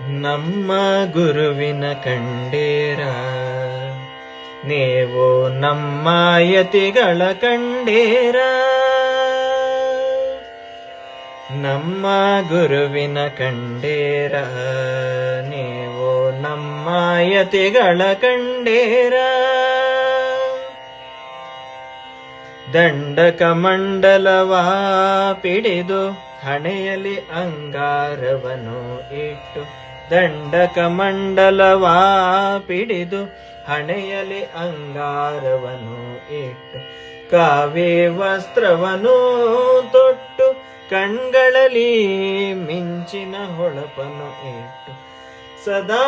ನಮ್ಮ ಗುರುವಿನ ಕಂಡೇರ, ನೀವು ನಮ್ಮ ಯತಿಗಳ ಕಂಡೇರ. ನಮ್ಮ ಗುರುವಿನ ಕಂಡೇರ, ನೀವು ನಮ್ಮ ಯತಿಗಳ ಕಂಡೇರ. ದಂಡಕಮಂಡಲವ ಪಿಡಿದು ಹಣೆಯಲ್ಲಿ ಅಂಗಾರವನು ಇಟ್ಟು, ದಂಡಕಮಂಡಲವ ಪಿಡಿದು ಹಣೆಯಲ್ಲಿ ಅಂಗಾರವನು ಇಟ್ಟು, ಕಾವಿ ವಸ್ತ್ರವನು ತೊಟ್ಟು ಕಣ್ಗಳಲ್ಲಿ ಮಿಂಚಿನ ಹೊಳಪನು ಇಟ್ಟು, ಸದಾ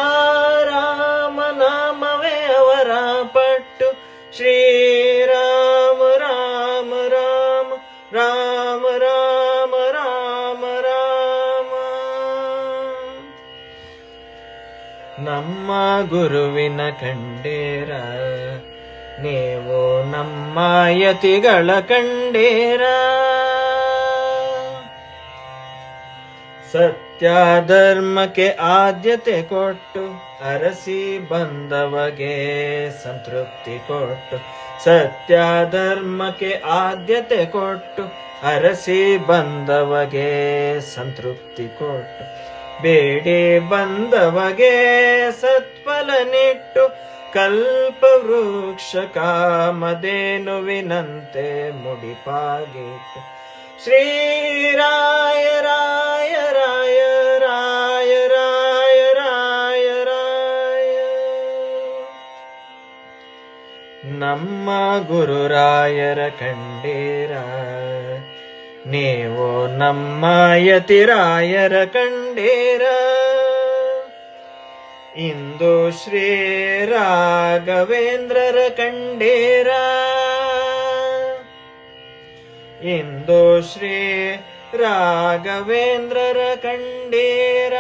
ರಾಮನಾಮವೇ ಅವರ ಪಟ್ಟು, ಶ್ರೀರಾಮ ರಾಮ ರಾಮ ರಾಮ ರಾಮ ರಾಮ ರಾಮ. ನಮ್ಮ ಗುರುವಿನ ಕಂಡೇರ, ನೀವು ನಮ್ಮ ಯತಿಗಳ ಕಂಡೇರ. ಸತ್ಯ ಧರ್ಮಕ್ಕೆ ಆದ್ಯತೆ ಕೊಟ್ಟು ಅರಸಿ ಬಂದವಗೆ ಸಂತೃಪ್ತಿ ಕೊಟ್ಟು, ಸತ್ಯ ಧರ್ಮಕ್ಕೆ ಆದ್ಯತೆ ಕೊಟ್ಟು ಅರಸಿ ಬಂದವಗೆ ಸಂತೃಪ್ತಿ ಕೊಟ್ಟು, ಬೇಡಿ ಬಂದವಗೆ ಸತ್ಫಲ ನಿಟ್ಟು, ಕಲ್ಪ ವೃಕ್ಷ ಕಾಮಧೇನುವಿನಂತೆ ಮುಡಿಪಾಗಿಟ್ಟು, ಶ್ರೀರಾಯ ರಾಯ ರಾಯ ರಾಯ ರಾಯ ರಾಯ ರಾಯ. ನಮ್ಮ ಗುರುರಾಯರ ಕಂಡೇರ, ನೀವು ನಮ್ಮ ಯತಿರಾಯರ ಕಂಡೇರ. ಇಂದು ಶ್ರೀ ರಾಘವೇಂದ್ರರ ಕಂಡೇರ, ಇಂದು ಶ್ರೀ ರಾಘವೇಂದ್ರರ ಕಂಡೇರ.